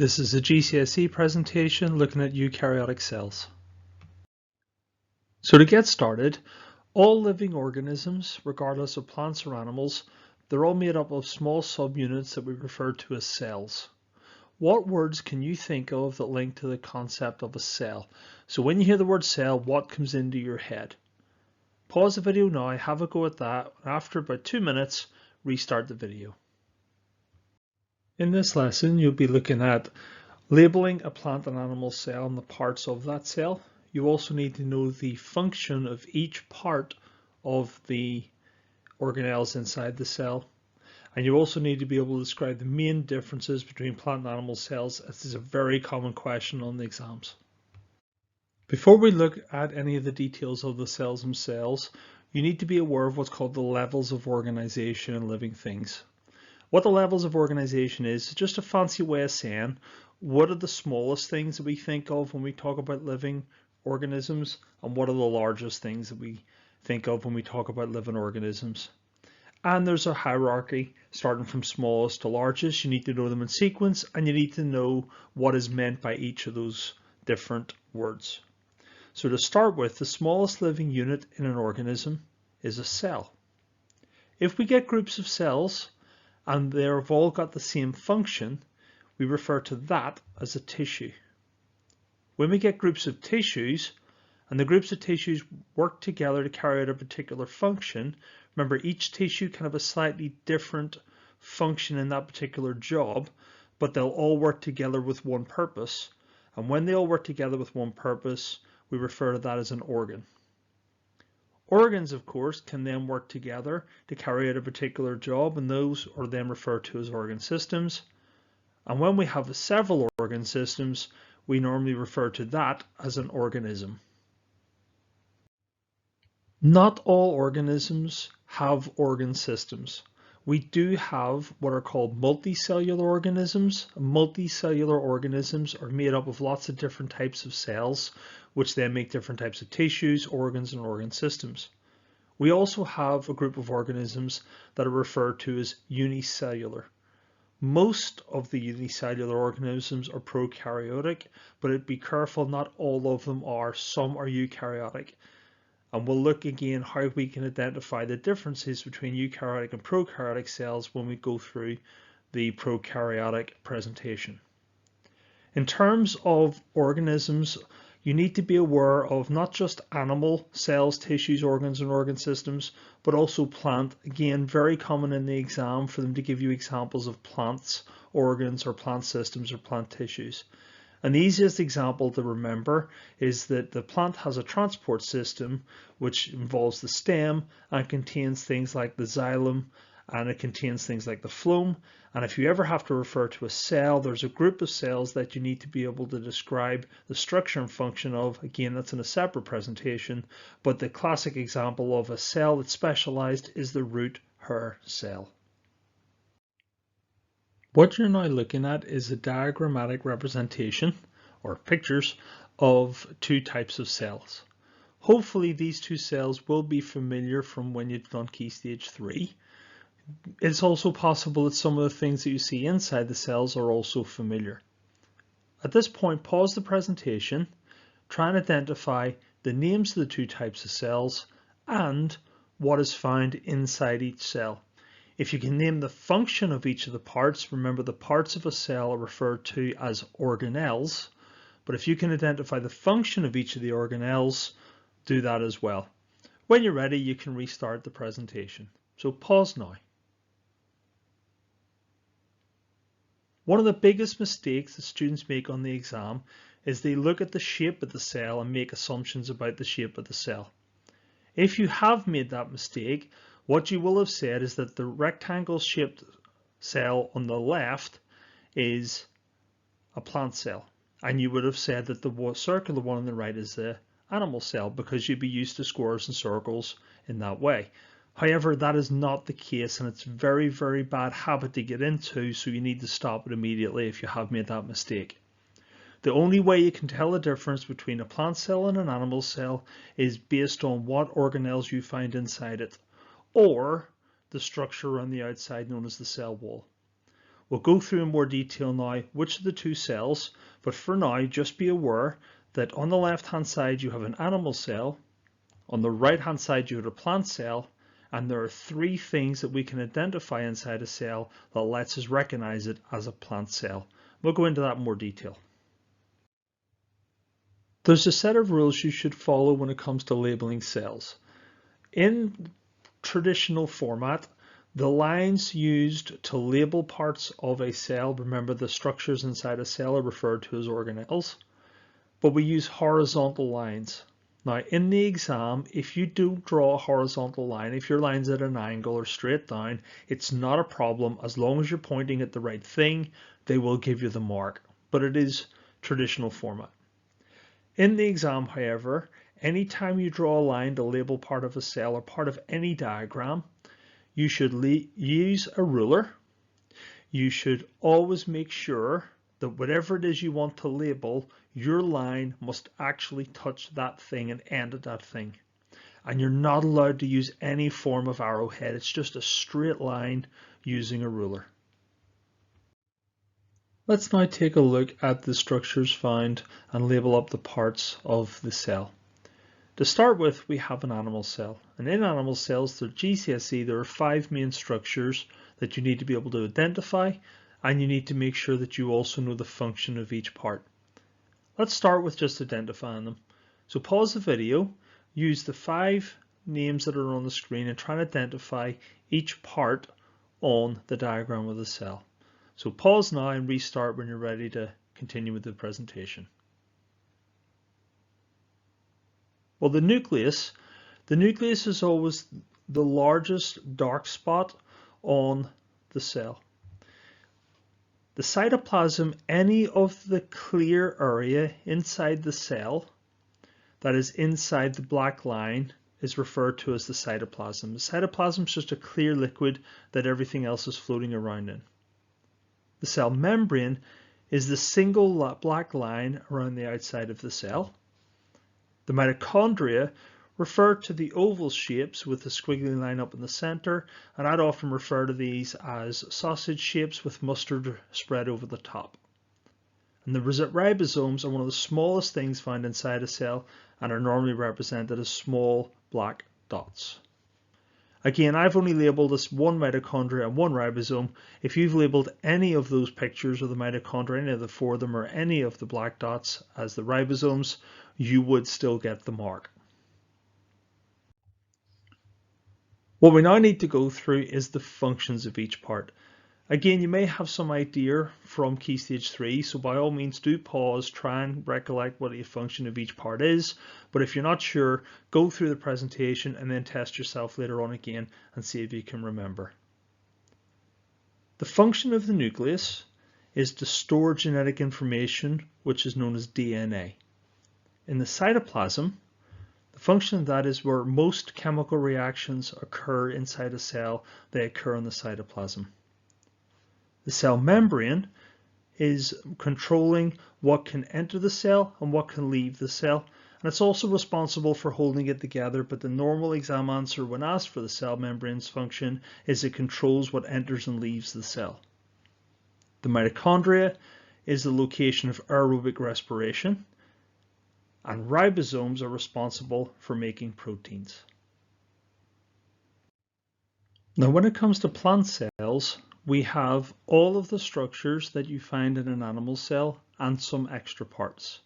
This is a GCSE presentation looking at eukaryotic cells. So to get started, all living organisms, regardless of plants or animals, they're all made up of small subunits that we refer to as cells. What words can you think of that link to the concept of a cell? So when you hear the word cell, what comes into your head? Pause the video now, have a go at that, and after about 2 minutes, restart the video. In this lesson, you'll be looking at labeling a plant and animal cell and the parts of that cell. You also need to know the function of each part of the organelles inside the cell. And you also need to be able to describe the main differences between plant and animal cells. This is a very common question on the exams. Before we look at any of the details of the cells themselves, you need to be aware of what's called the levels of organization in living things. What the levels of organization is just a fancy way of saying what are the smallest things that we think of when we talk about living organisms, and what are the largest things that we think of when we talk about living organisms. And there's a hierarchy starting from smallest to largest. You need to know them in sequence, and you need to know what is meant by each of those different words. So to start with, the smallest living unit in an organism is a cell. If we get groups of cells and they've all got the same function, we refer to that as a tissue. When we get groups of tissues and the groups of tissues work together to carry out a particular function, remember each tissue can have a slightly different function in that particular job, but they'll all work together with one purpose. And when they all work together with one purpose, we refer to that as an organ. Organs, of course, can then work together to carry out a particular job, and those are then referred to as organ systems. And when we have several organ systems, we normally refer to that as an organism. Not all organisms have organ systems. We do have what are called multicellular organisms. Multicellular organisms are made up of lots of different types of cells, which then make different types of tissues, organs, and organ systems. We also have a group of organisms that are referred to as unicellular. Most of the unicellular organisms are prokaryotic, but be careful, not all of them are. Some are eukaryotic. And we'll look again how we can identify the differences between eukaryotic and prokaryotic cells when we go through the prokaryotic presentation. In terms of organisms, you need to be aware of not just animal cells, tissues, organs, and organ systems, but also plant. Again, very common in the exam for them to give you examples of plants, organs, or plant systems, or plant tissues. And the easiest example to remember is that the plant has a transport system which involves the stem and contains things like the xylem, and it contains things like the phloem. And if you ever have to refer to a cell, there's a group of cells that you need to be able to describe the structure and function of. Again, that's in a separate presentation, but the classic example of a cell that's specialized is the root hair cell. What you're now looking at is a diagrammatic representation or pictures of two types of cells. Hopefully these two cells will be familiar from when you've done Key Stage 3. It's also possible that some of the things that you see inside the cells are also familiar. At this point, pause the presentation, try and identify the names of the two types of cells and what is found inside each cell. If you can name the function of each of the parts, remember the parts of a cell are referred to as organelles, but if you can identify the function of each of the organelles, do that as well. When you're ready, you can restart the presentation. So pause now. One of the biggest mistakes that students make on the exam is they look at the shape of the cell and make assumptions about the shape of the cell. If you have made that mistake, what you will have said is that the rectangle shaped cell on the left is a plant cell, and you would have said that the circular one on the right is the animal cell, because you'd be used to squares and circles in that way. However, that is not the case, and it's a very, very bad habit to get into, so you need to stop it immediately if you have made that mistake. The only way you can tell the difference between a plant cell and an animal cell is based on what organelles you find inside it, or the structure on the outside known as the cell wall. We'll go through in more detail now which of the two cells, but for now just be aware that on the left hand side you have an animal cell, on the right hand side you have a plant cell, and there are three things that we can identify inside a cell that lets us recognize it as a plant cell. We'll go into that in more detail. There's a set of rules you should follow when it comes to labeling cells. In traditional format, the lines used to label parts of a cell, remember the structures inside a cell are referred to as organelles, but we use horizontal lines. Now in the exam, if you don't draw a horizontal line, if your line's at an angle or straight down, it's not a problem. As long as you're pointing at the right thing, they will give you the mark, but it is traditional format. In the exam, however, anytime you draw a line to label part of a cell or part of any diagram, you should use a ruler. You should always make sure that whatever it is you want to label, your line must actually touch that thing and end at that thing. And you're not allowed to use any form of arrowhead. It's just a straight line using a ruler. Let's now take a look at the structures found and label up the parts of the cell. To start with, we have an animal cell. And in animal cells, through GCSE, there are 5 main structures that you need to be able to identify, and you need to make sure that you also know the function of each part. Let's start with just identifying them. So pause the video, use the 5 names that are on the screen and try and identify each part on the diagram of the cell. So pause now and restart when you're ready to continue with the presentation. Well, the nucleus is always the largest dark spot on the cell. The cytoplasm, any of the clear area inside the cell that is inside the black line, is referred to as the cytoplasm. The cytoplasm is just a clear liquid that everything else is floating around in. The cell membrane is the single black line around the outside of the cell. The mitochondria refer to the oval shapes with the squiggly line up in the center, and I'd often refer to these as sausage shapes with mustard spread over the top. And the ribosomes are one of the smallest things found inside a cell and are normally represented as small black dots. Again, I've only labeled this one mitochondria and one ribosome. If you've labeled any of those pictures of the mitochondria, any of the 4 of them, or any of the black dots as the ribosomes, you would still get the mark. What we now need to go through is the functions of each part. Again, you may have some idea from Key Stage 3, so by all means do pause, try and recollect what the function of each part is, but if you're not sure, go through the presentation and then test yourself later on again and see if you can remember. The function of the nucleus is to store genetic information, which is known as DNA. In the cytoplasm, the function of that is where most chemical reactions occur inside a cell, they occur in the cytoplasm. The cell membrane is controlling what can enter the cell and what can leave the cell, and it's also responsible for holding it together, but the normal exam answer when asked for the cell membrane's function is it controls what enters and leaves the cell. The mitochondria is the location of aerobic respiration, and ribosomes are responsible for making proteins. Now when it comes to plant cells, we have all of the structures that you find in an animal cell and some extra parts.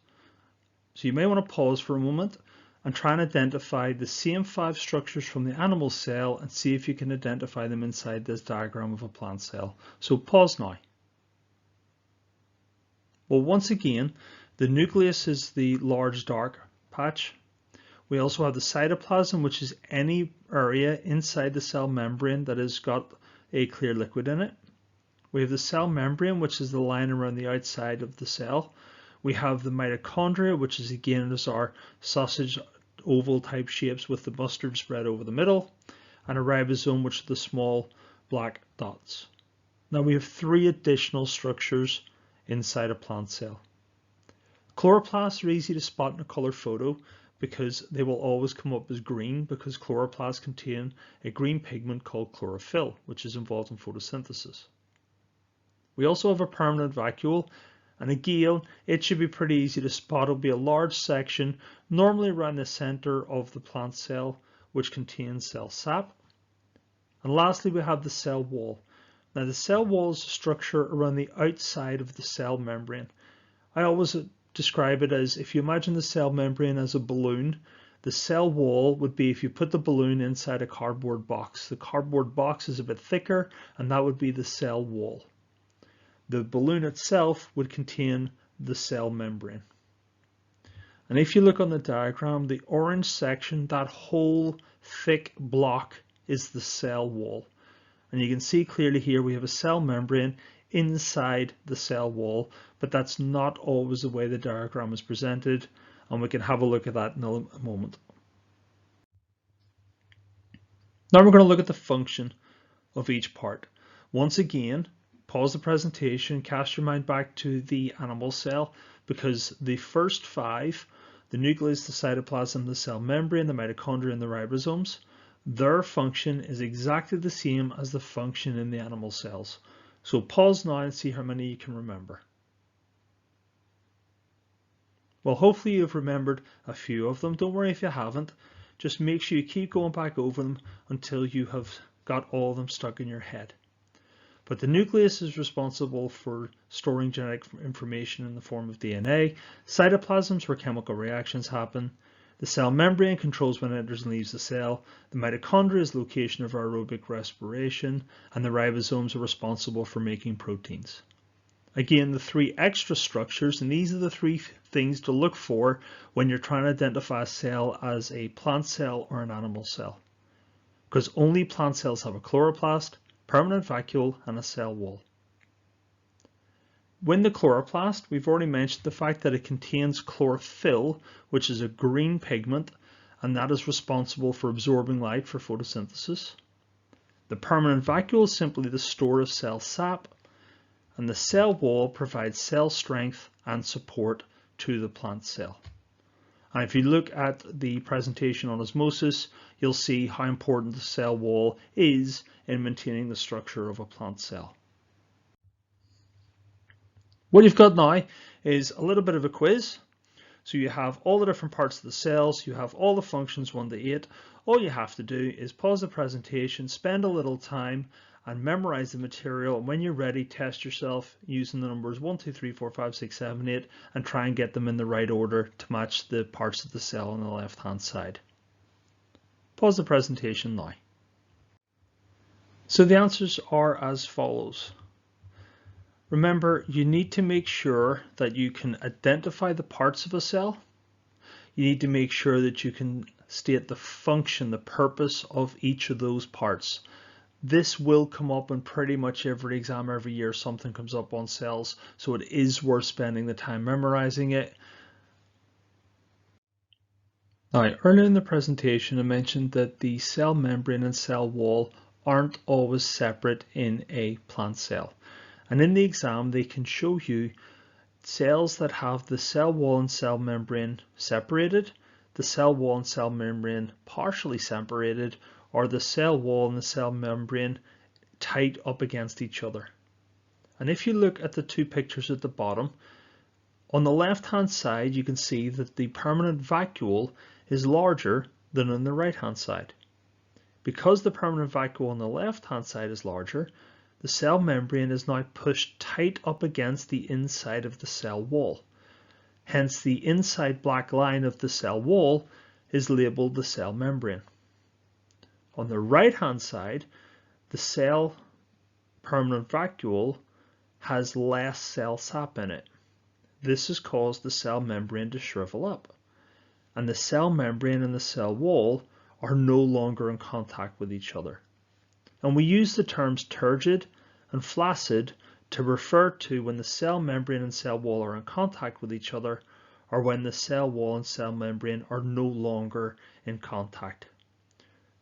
So you may want to pause for a moment and try and identify the same 5 structures from the animal cell and see if you can identify them inside this diagram of a plant cell. So pause now. Well, once again, the nucleus is the large dark patch. We also have the cytoplasm, which is any area inside the cell membrane that has got a clear liquid in it. We have the cell membrane, which is the line around the outside of the cell. We have the mitochondria, which is again our sausage oval type shapes with the mustard spread over the middle, and a ribosome, which are the small black dots. Now we have 3 additional structures inside a plant cell. Chloroplasts are easy to spot in a color photo because they will always come up as green, because chloroplasts contain a green pigment called chlorophyll, which is involved in photosynthesis. We also have a permanent vacuole, and again, it should be pretty easy to spot. It'll be a large section, normally around the center of the plant cell, which contains cell sap. And lastly, we have the cell wall. Now, the cell wall is a structure around the outside of the cell membrane. I always describe it as, if you imagine the cell membrane as a balloon, the cell wall would be if you put the balloon inside a cardboard box. The cardboard box is a bit thicker, and that would be the cell wall. The balloon itself would contain the cell membrane. And if you look on the diagram, the orange section, that whole thick block is the cell wall. And you can see clearly here we have a cell membrane inside the cell wall, but that's not always the way the diagram is presented, and we can have a look at that in a moment. Now we're going to look at the function of each part. Once again, pause the presentation, cast your mind back to the animal cell, because the first five, the nucleus, the cytoplasm, the cell membrane, the mitochondria, and the ribosomes, their function is exactly the same as the function in the animal cells. So pause now and see how many you can remember. Well, hopefully you've remembered a few of them. Don't worry if you haven't. Just make sure you keep going back over them until you have got all of them stuck in your head. But the nucleus is responsible for storing genetic information in the form of DNA. Cytoplasms, where chemical reactions happen. The cell membrane controls when it enters and leaves the cell. The mitochondria is the location of aerobic respiration, and the ribosomes are responsible for making proteins. Again, the three extra structures, and these are the three things to look for when you're trying to identify a cell as a plant cell or an animal cell. Because only plant cells have a chloroplast, permanent vacuole, and a cell wall. When the chloroplast, we've already mentioned the fact that it contains chlorophyll, which is a green pigment, and that is responsible for absorbing light for photosynthesis. The permanent vacuole is simply the store of cell sap, and the cell wall provides cell strength and support to the plant cell. And if you look at the presentation on osmosis, you'll see how important the cell wall is in maintaining the structure of a plant cell. What you've got now is a little bit of a quiz. So you have all the different parts of the cells, you have all the functions 1 to 8. All you have to do is pause the presentation, spend a little time, and memorize the material. And when you're ready, test yourself using the numbers 1, 2, 3, 4, 5, 6, 7, 8, and try and get them in the right order to match the parts of the cell on the left hand side. Pause the presentation now. So the answers are as follows. Remember, you need to make sure that you can identify the parts of a cell. You need to make sure that you can state the function, the purpose of each of those parts. This will come up in pretty much every exam every year. Something comes up on cells, so it is worth spending the time memorizing it. Now, earlier in the presentation, I mentioned that the cell membrane and cell wall aren't always separate in a plant cell. And in the exam, they can show you cells that have the cell wall and cell membrane separated, the cell wall and cell membrane partially separated, or the cell wall and the cell membrane tight up against each other. And if you look at the two pictures at the bottom, on the left hand side you can see that the permanent vacuole is larger than on the right hand side. Because the permanent vacuole on the left hand side is larger, the cell membrane is now pushed tight up against the inside of the cell wall. Hence the inside black line of the cell wall is labelled the cell membrane. On the right hand side, the cell permanent vacuole has less cell sap in it. This has caused the cell membrane to shrivel up, and the cell membrane and the cell wall are no longer in contact with each other. And we use the terms turgid and flaccid to refer to when the cell membrane and cell wall are in contact with each other, or when the cell wall and cell membrane are no longer in contact.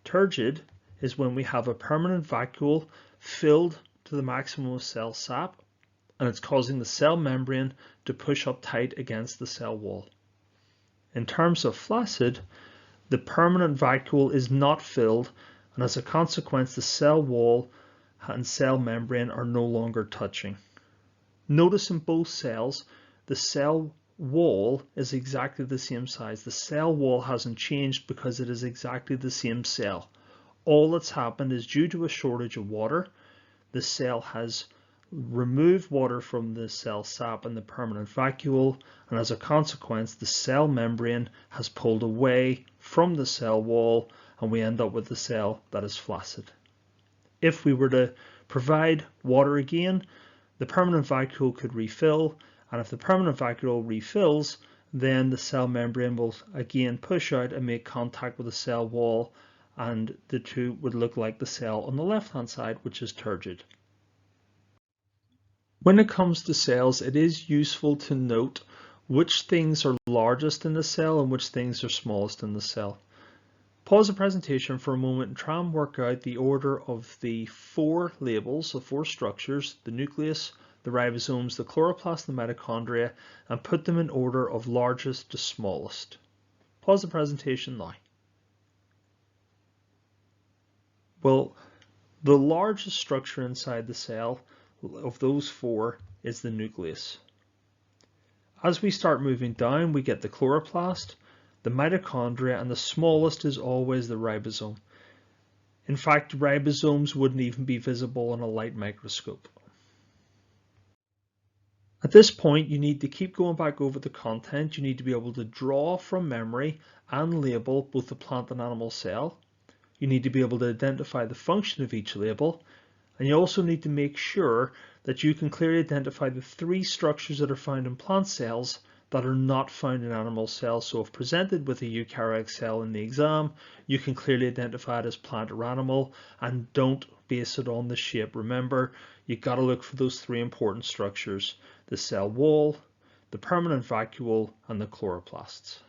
Turgid is when we have a permanent vacuole filled to the maximum of cell sap, and it's causing the cell membrane to push up tight against the cell wall. In terms of flaccid, the permanent vacuole is not filled, and as a consequence the cell wall and cell membrane are no longer touching. Notice in both cells, the cell wall is exactly the same size. The cell wall hasn't changed because it is exactly the same cell. All that's happened is due to a shortage of water, the cell has removed water from the cell sap and the permanent vacuole, and as a consequence, the cell membrane has pulled away from the cell wall, and we end up with a cell that is flaccid. If we were to provide water again, the permanent vacuole could refill, and if the permanent vacuole refills, then the cell membrane will again push out and make contact with the cell wall, and the two would look like the cell on the left hand side, which is turgid. When it comes to cells, it is useful to note which things are largest in the cell and which things are smallest in the cell. Pause the presentation for a moment and try and work out the order of the four labels, the four structures, the nucleus, the ribosomes, the chloroplast, the mitochondria, and put them in order of largest to smallest. Pause the presentation now. Well, the largest structure inside the cell of those four is the nucleus. As we start moving down, we get the chloroplast, the mitochondria, and the smallest is always the ribosome. In fact, ribosomes wouldn't even be visible on a light microscope. At this point, you need to keep going back over the content. You need to be able to draw from memory and label both the plant and animal cell. You need to be able to identify the function of each label. And you also need to make sure that you can clearly identify the three structures that are found in plant cells that are not found in animal cells. So if presented with a eukaryotic cell in the exam, you can clearly identify it as plant or animal, and don't base it on the shape. Remember, you've got to look for those three important structures: the cell wall, the permanent vacuole, and the chloroplasts.